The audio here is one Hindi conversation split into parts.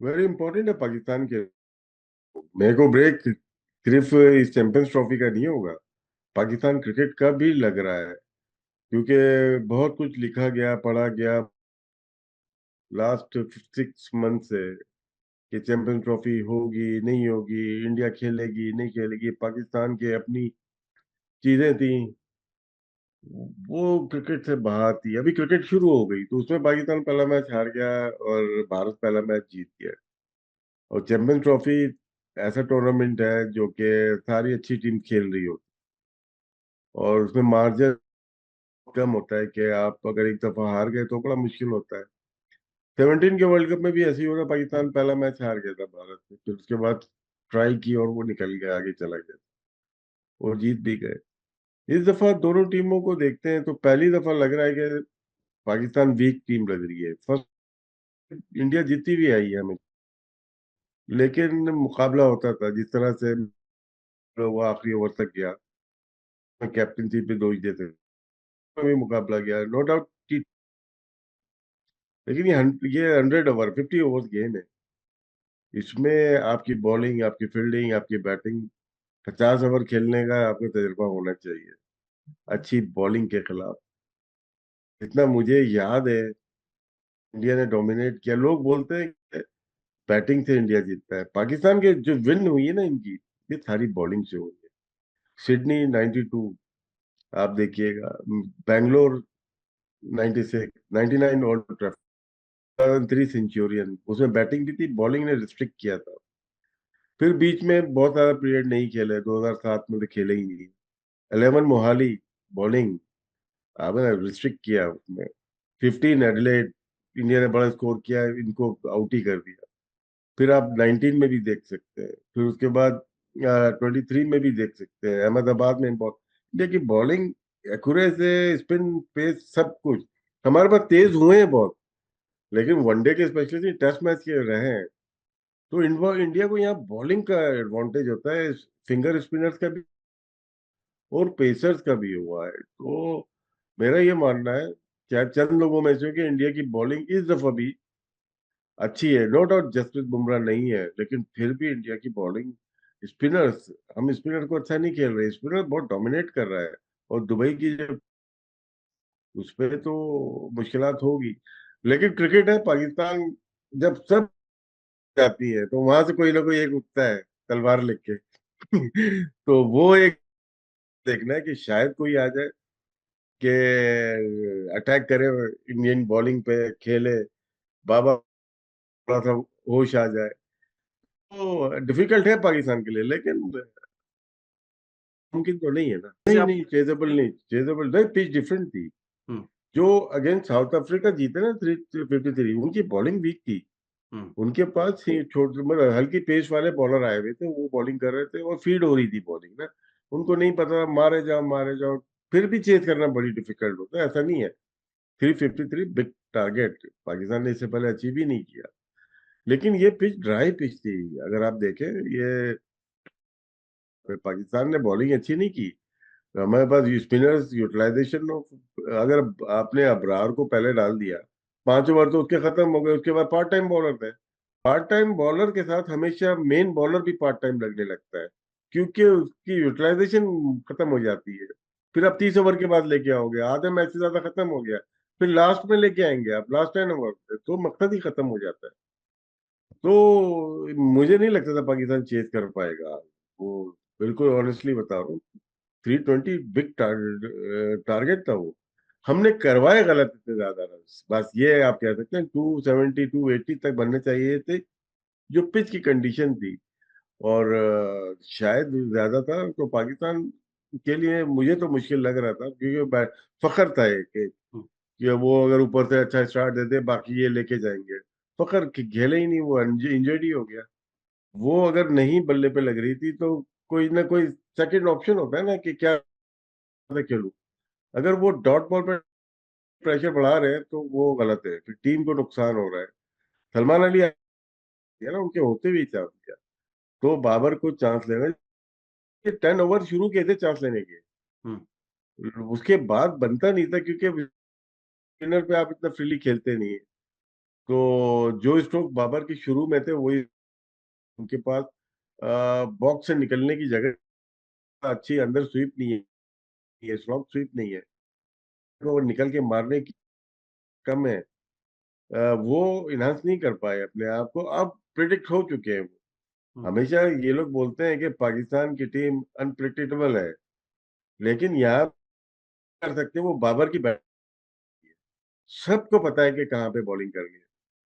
वेरी इंपॉर्टेंट है पाकिस्तान के। मेरे को ब्रेक सिर्फ इस चैंपियंस ट्रॉफी का नहीं होगा, पाकिस्तान क्रिकेट का भी लग रहा है, क्योंकि बहुत कुछ लिखा गया पढ़ा गया लास्ट 6 मंथ से कि चैंपियंस ट्रॉफी होगी नहीं होगी, इंडिया खेलेगी नहीं खेलेगी, पाकिस्तान के अपनी चीजें थी, वो क्रिकेट से बाहर थी। अभी क्रिकेट शुरू हो गई तो उसमें पाकिस्तान पहला मैच हार गया और भारत पहला मैच जीत गया। और चैंपियंस ट्रॉफी ऐसा टूर्नामेंट है जो कि सारी अच्छी टीम खेल रही हो, और उसमें मार्जिन कम होता है कि आप अगर एक दफा हार गए तो बड़ा मुश्किल होता है। 17 के वर्ल्ड कप में भी ऐसे ही हो रहा, पाकिस्तान पहला मैच हार गया था भारत से, फिर उसके बाद ट्राई की और वो निकल गया, आगे चला गया और जीत भी गए। इस दफा दोनों टीमों को देखते हैं तो पहली दफा लग रहा है कि पाकिस्तान वीक टीम लग रही है। फर्स्ट इंडिया जीती भी आई है हमें, लेकिन मुकाबला होता था जिस तरह से वो आखिरी ओवर तक गया, कैप्टनसी पे दोष देते थे, भी मुकाबला गया नो डाउट। लेकिन ये 100 ओवर 50 ओवर्स गेम है, इसमें आपकी बॉलिंग, आपकी फील्डिंग, आपकी बैटिंग, 50 ओवर खेलने का आपको तजुर्बा होना चाहिए अच्छी बॉलिंग के खिलाफ। इतना मुझे याद है इंडिया ने डोमिनेट किया। लोग बोलते हैं कि बैटिंग से इंडिया जीतता है, पाकिस्तान के जो विन हुई है ना इनकी, ये सारी बॉलिंग से हुई है। सिडनी 92, आप देखिएगा, बैंगलोर 96, 99 ओल्ड ट्रैफर्ड, 3 सेंचुरियन, उसमें बैटिंग भी थी, बॉलिंग ने रिस्ट्रिक्ट किया था। फिर बीच में बहुत सारा पीरियड नहीं खेले, 2007 में तो खेले ही नहीं। 11 मोहाली बॉलिंग आपने रिस्ट्रिक्ट किया उसमें। 15 एडिलेड, इंडिया ने बड़ा स्कोर किया, इनको आउट ही कर दिया। फिर आप 19 में भी देख सकते हैं, फिर उसके बाद 23 में भी देख सकते हैं, अहमदाबाद में इंडिया की बॉलिंग एक्यूरेसी, स्पिन, पेस, सब कुछ हमारे पास तेज हुए हैं बहुत। लेकिन वनडे के स्पेशली टेस्ट मैच के रहे हैं, तो इंडिया को यहाँ बॉलिंग का एडवांटेज होता है, फिंगर स्पिनर्स का भी और पेसर्स का भी हुआ है। तो मेरा ये मानना है, चाहे चंद लोगों में से, कि इंडिया की बॉलिंग इस दफा भी अच्छी है। नो डाउट जसप्रीत बुमराह नहीं है, लेकिन फिर भी इंडिया की बॉलिंग, स्पिनर्स, हम स्पिनर को अच्छा नहीं खेल रहे, स्पिनर बहुत डोमिनेट कर रहा है। और दुबई की जो उस पे तो मुश्किलात होगी। लेकिन क्रिकेट है, पाकिस्तान जब सब जाती है तो वहां से कोई ना कोई एक उठता है तलवार लेके तो वो एक देखना है कि शायद कोई आ जाए कि अटैक करे, इंडियन बॉलिंग पे खेले, बाबा थोड़ा सा होश आ जाए। तो डिफिकल्ट है पाकिस्तान के लिए, लेकिन मुमकिन तो नहीं है ना। जैसे नहीं आप। नहीं, चेजेबल नहीं, चेजेबल नहीं, पिच डिफरेंट थी। हम्म। जो अगेंस्ट साउथ अफ्रीका जीते ना 353, उनकी बॉलिंग वीक थी। हम्म। उनके पास ही छोटे मतलब हल्की पेस वाले बॉलर आए हुए थे, वो बॉलिंग कर रहे थे और फीड हो रही थी बॉलिंग ना। उनको नहीं पता, मारे जाओ मारे जाओ, फिर भी चेज करना बड़ी डिफिकल्ट होता है, ऐसा नहीं है। 353 बिग टारगेट पाकिस्तान ने इससे पहले अचीव ही नहीं किया। लेकिन ये पिच ड्राई पिच थी, अगर आप देखें, ये पाकिस्तान ने बॉलिंग अच्छी नहीं की। हमारे पास स्पिनर्स यूटिलाइजेशन ऑफ, अगर आपने अबरार को पहले डाल दिया 5 ओवर तो उसके खत्म हो गए, उसके बाद पार्ट टाइम बॉलर थे। पार्ट टाइम बॉलर के साथ हमेशा मेन बॉलर भी पार्ट टाइम लगने लगता है, क्योंकि उसकी यूटिलाइजेशन खत्म हो जाती है। फिर आप 30 ओवर के बाद लेके आओगे, आधे मैच से ज्यादा खत्म हो गया, फिर लास्ट में लेके आएंगे आप लास्ट 10 ओवर, तो मकसद ही खत्म हो जाता है। तो मुझे नहीं लगता था पाकिस्तान चेज कर पाएगा वो, बिल्कुल ऑनेस्टली बता रहा हूँ। 320 बिग टारगेट था वो, हमने करवाए गलत इतने ज्यादा रन। बस ये आप कह सकते हैं 270 280 तक बनने चाहिए थे, जो पिच की कंडीशन थी। और शायद ज्यादा था तो पाकिस्तान के लिए मुझे तो मुश्किल लग रहा था, क्योंकि फखर था ये हम्म। कि वो अगर ऊपर से अच्छा स्टार्ट देते बाकी ये लेके जाएंगे। फखर खेले ही नहीं, वो इंजर्ड ही हो गया। वो अगर नहीं बल्ले पे लग रही थी तो कोई ना कोई सेकंड ऑप्शन होता है ना कि क्या खेलूं। अगर वो डॉट बॉल पे प्रेशर बढ़ा रहे हैं तो वो गलत है, फिर टीम को नुकसान हो रहा है। सलमान अली आया ना, उनके होते हुए चांस दिया, तो बाबर को चांस लेना। 10 ओवर शुरू किए थे चांस लेने के, हम्म। उसके बाद बनता नहीं था, क्योंकि विनर पे आप इतना फ्रीली खेलते नहीं है। तो जो स्ट्रोक बाबर के शुरू में थे वही उनके पास, बॉक्स से निकलने की जगह अच्छी, अंदर स्वीप नहीं है, स्लॉप स्वीप नहीं है, तो निकल के मारने की कम है। वो इनहांस नहीं कर पाए अपने आप को, अब प्रिडिक्ट हो चुके हैं वो। हम्म, हमेशा ये लोग बोलते हैं कि पाकिस्तान की टीम अनप्रिडिक्टेबल है, लेकिन यहाँ कर सकते हैं वो बाबर की बैटिंग। सबको पता है कि कहाँ पे बॉलिंग करनी है।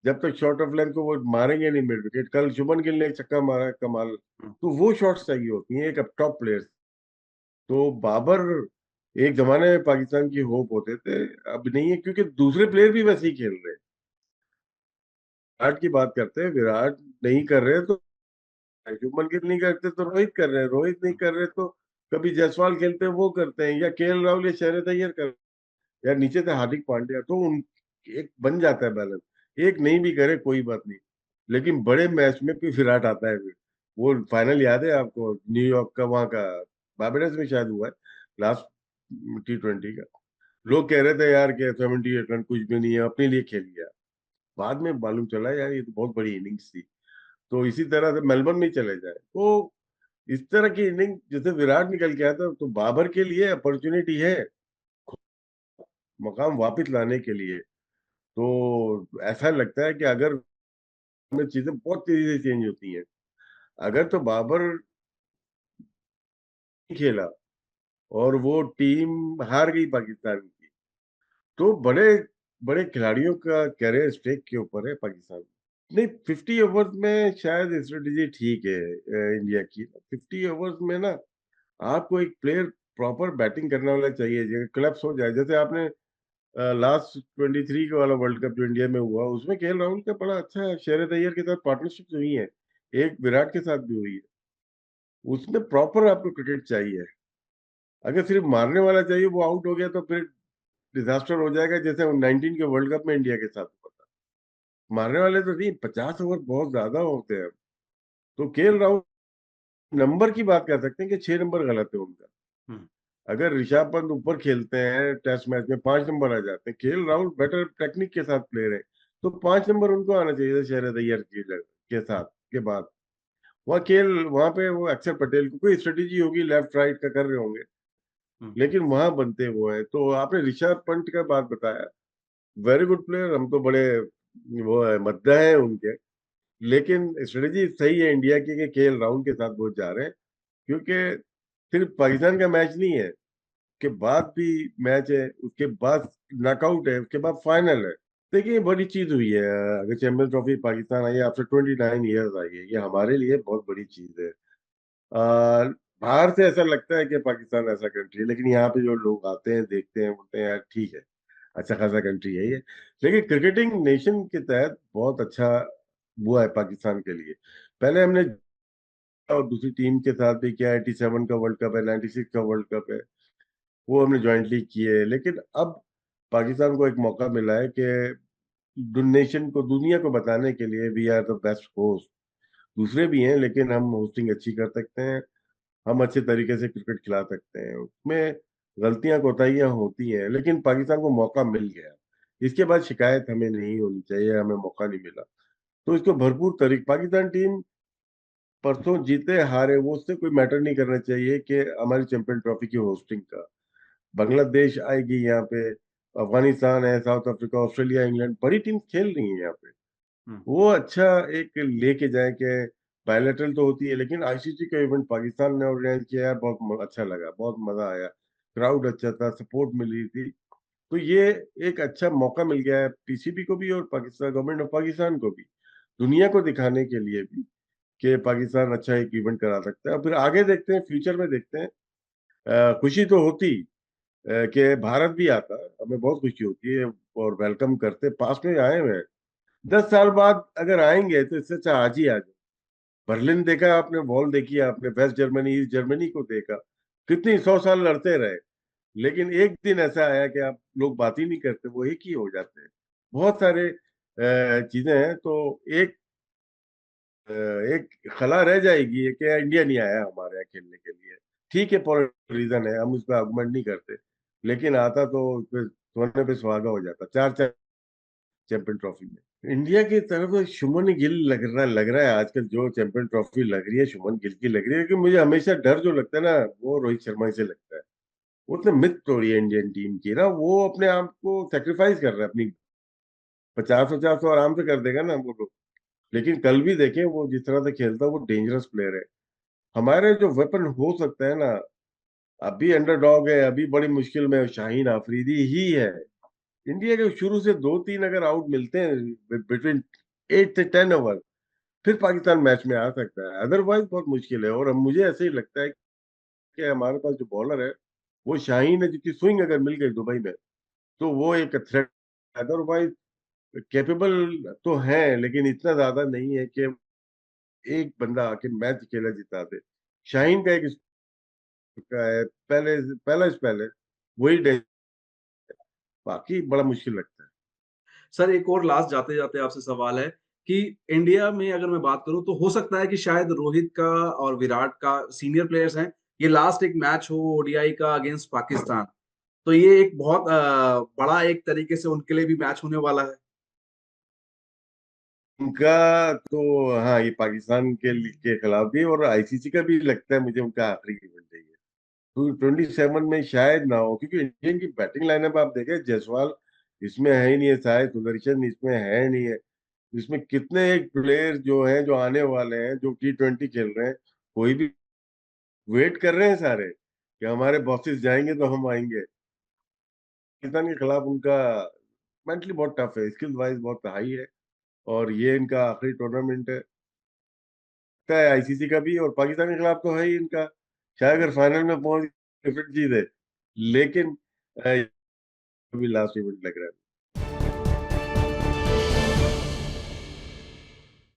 जब तक शॉर्ट ऑफ लेंथ को वो मारेंगे नहीं मिड विकेट, कल शुभमन गिल ने एक छक्का मारा कमाल, हम्म, तो वो शॉट्स चाहिए होती हैं एक अब टॉप प्लेयर्स। तो बाबर एक जमाने में पाकिस्तान की होप होते थे, अब नहीं है, क्योंकि दूसरे प्लेयर भी वैसे ही खेल रहे हैं। विराट की बात करते हैं, विराट नहीं कर रहे तो शुभमन गिल नहीं करते तो रोहित कर रहे हैं, रोहित नहीं कर रहे तो कभी जायसवाल खेलते हैं वो करते हैं, या केएल राहुल या शेर अय्यर कर, या नीचे से हार्दिक पांड्या, तो उन एक बन जाता है बैलेंस। एक नहीं भी करे कोई बात नहीं, लेकिन बड़े मैच में फिर विराट आता है फिर। वो फाइनल याद है आपको, न्यूयॉर्क का, वहां का, बार्बाडोस में शायद हुआ है, लास्ट T20 का। लोग कह रहे थे यार कि 78 रन कुछ भी नहीं है, अपने लिए खेल गया। बाद में मालूम चला यार ये तो बहुत बड़ी इनिंग्स थी। तो इसी तरह से मेलबर्न में चले जाए तो इस तरह की इनिंग जैसे विराट निकल के आया था, तो बाबर के लिए अपॉर्चुनिटी है मकाम वापस लाने के लिए। तो ऐसा लगता है कि अगर में चीजें बहुत तेजी से चेंज होती हैं, अगर तो बाबर खेला और वो टीम हार गई पाकिस्तान की, तो बड़े बड़े खिलाड़ियों का कैरियर स्टेक के ऊपर है पाकिस्तान। नहीं, 50 ओवर्स में शायद स्ट्रेटेजी ठीक है इंडिया की। 50 ओवर्स में ना आपको एक प्लेयर प्रॉपर बैटिंग करने वाला चाहिए, जो क्लब्स हो जाए। जैसे आपने लास्ट 23 का वाला वर्ल्ड कप जो इंडिया में हुआ, उसमें केएल राहुल का बड़ा अच्छा शेर अय्यर के साथ पार्टनरशिप हुई है, एक विराट के साथ भी हुई है। उसमें प्रॉपर आपको क्रिकेट चाहिए। अगर सिर्फ मारने वाला चाहिए, वो आउट हो गया तो फिर डिजास्टर हो जाएगा, जैसे 19 के वर्ल्ड कप में इंडिया के साथ हुआ था। मारने वाले तो नहीं, 50 ओवर बहुत ज्यादा होते हैं। तो केएल राहुल नंबर की बात कर सकते हैं कि 6 नंबर गलत है उनका। हम्म, अगर ऋषभ पंत ऊपर खेलते हैं टेस्ट मैच में, 5 नंबर आ जाते हैं। केएल राहुल बेटर टेक्निक के साथ प्लेयर है, तो 5 नंबर उनको आना चाहिए था शहरद अय्यर के साथ के बाद। वहाँ केएल, वहां पे वो अक्षर पटेल को कोई स्ट्रेटेजी होगी, लेफ्ट राइट का कर रहे होंगे, हम्म, लेकिन वहां बनते वो है। तो आपने ऋषभ पंत का बात बताया, वेरी गुड प्लेयर, हम तो बड़े वो है, मद्दा है उनके। लेकिन स्ट्रेटेजी सही है इंडिया की कि केएल राहुल के साथ वो जा रहे हैं, क्योंकि सिर्फ पाकिस्तान का मैच नहीं है, के बाद भी मैच है, उसके बाद नॉकआउट है, उसके बाद फाइनल है। देखिए बड़ी चीज हुई है, अगर चैंपियंस ट्रॉफी पाकिस्तान आई है आफ्टर 29 ईयर्स आई है, ये हमारे लिए बहुत बड़ी चीज है। बाहर से ऐसा लगता है कि पाकिस्तान ऐसा कंट्री है, लेकिन यहाँ पे जो लोग आते हैं देखते हैं बोलते हैं यार ठीक है, अच्छा खासा कंट्री है ये। लेकिन क्रिकेटिंग नेशन के तहत बहुत अच्छा हुआ है पाकिस्तान के लिए। पहले हमने और दूसरी टीम के साथ भी किया, 87 का वर्ल्ड कप है, 96 का वर्ल्ड कप है, वो हमने ज्वाइंटली किए। लेकिन अब पाकिस्तान को एक मौका मिला है कि नेशन को, दुनिया को बताने के लिए we are the best host. दूसरे भी हैं, लेकिन हम होस्टिंग अच्छी कर सकते हैं, हम अच्छे तरीके से क्रिकेट खिला सकते हैं। उसमें गलतियां कोताहियां होती हैं, लेकिन पाकिस्तान को मौका मिल गया। इसके बाद शिकायत हमें नहीं होनी चाहिए हमें मौका नहीं मिला। तो इसको भरपूर तरीके, पाकिस्तान टीम परसों जीते हारे वो उससे कोई मैटर नहीं करना चाहिए कि हमारी चैंपियन ट्रॉफी की होस्टिंग का। बांग्लादेश आएगी यहाँ पे, अफगानिस्तान है, साउथ अफ्रीका, ऑस्ट्रेलिया, इंग्लैंड, बड़ी टीम खेल रही है यहाँ पे। हम्म, वो अच्छा एक लेके जाए कि बायलैटरल तो होती है, लेकिन आईसीसी का इवेंट पाकिस्तान ने ऑर्गेनाइज किया है, बहुत अच्छा लगा, बहुत मजा आया, क्राउड अच्छा था, सपोर्ट मिल रही थी। तो ये एक अच्छा मौका मिल गया है पीसीबी को भी और पाकिस्तान, गवर्नमेंट ऑफ पाकिस्तान को भी, दुनिया को दिखाने के लिए भी कि पाकिस्तान अच्छा एक इवेंट करा सकता है। और फिर आगे देखते हैं, फ्यूचर में देखते हैं। खुशी तो होती कि भारत भी आता, हमें बहुत खुशी होती है और वेलकम करते, पास में आए हुए हैं। 10 साल बाद अगर आएंगे तो इससे अच्छा आज ही आ जाए। बर्लिन देखा आपने, वॉल देखी आपने, वेस्ट जर्मनी ईस्ट जर्मनी को देखा, कितनी 100 साल लड़ते रहे, लेकिन एक दिन ऐसा आया कि आप लोग बात ही नहीं करते, वो एक ही हो जाते हैं। बहुत सारे चीजें हैं। तो एक एक खला रह जाएगी कि इंडिया नहीं आया हमारे यहाँ खेलने के लिए। ठीक है, पॉलिटिकल रीजन है, हम उस पर आर्गुमेंट नहीं करते, लेकिन आता तो फिर सोने पे सुहागा हो जाता, चार चार चैंपियन ट्रॉफी में। इंडिया की तरफ शुभमन गिल लग रहा है आजकल, जो चैंपियन ट्रॉफी लग रही है शुभमन गिल की लग रही है, कि मुझे हमेशा डर जो लगता है ना, वो रोहित शर्मा से लगता है। वो तो मिथ तोड़ी है इंडियन टीम की ना, वो अपने आप को सेक्रीफाइस कर रहा है अपनी। 50-50 तो आराम से कर देगा ना वो तो। लेकिन कल भी देखें वो जिस तरह से खेलता है, वो डेंजरस प्लेयर है। हमारे जो वेपन हो सकता है ना, अभी अंडरडॉग है, अभी बड़ी मुश्किल में शाहीन आफरीदी ही है। इंडिया के शुरू से 2-3 अगर आउट मिलते हैं बिटवीन 8 से 10 ओवर, फिर पाकिस्तान मैच में आ सकता है, अदरवाइज बहुत मुश्किल है। और अब मुझे ऐसे ही लगता है कि हमारे पास जो बॉलर है वो शाहीन है, जिसकी स्विंग अगर मिल गई दुबई में तो वो एक थ्रेट। अदरवाइज कैपेबल तो है, लेकिन इतना ज्यादा नहीं है कि एक बंदा आके मैच खेला जिता दे। शाहीन का एक का है, पहले से पहले वही बाकी बड़ा मुश्किल लगता है। सर एक और लास्ट जाते जाते आपसे सवाल है कि इंडिया में अगर मैं बात करूं तो हो सकता है कि शायद रोहित का और विराट का सीनियर प्लेयर्स हैं, ये लास्ट एक मैच हो ओडीआई का अगेंस्ट पाकिस्तान, तो ये एक बहुत बड़ा एक तरीके से उनके लिए भी मैच होने वाला है। उनका तो, हाँ, ये पाकिस्तान के खिलाफ भी, और आईसीसी का भी लगता है मुझे उनका आखिरी इवेंट है ये। 27 में शायद ना हो, क्योंकि इंडियन की बैटिंग लाइनअप आप देखें, जायसवाल इसमें है ही नहीं है, साय सुदर्शन इसमें है नहीं है। इसमें कितने एक प्लेयर जो हैं, जो आने वाले हैं, जो T20 खेल रहे हैं, कोई भी वेट कर रहे हैं सारे कि हमारे बॉसेस जाएंगे तो हम आएंगे। पाकिस्तान के खिलाफ उनका मेंटली बहुत टफ है, स्किल वाइज बहुत हाई है, और ये इनका आखिरी टूर्नामेंट है आईसीसी का भी, और पाकिस्तान के खिलाफ तो है ही इनका। शायद अगर फाइनल में पहुंच फिर जीते, लेकिन अभी लास्ट इवेंट लग रहा है।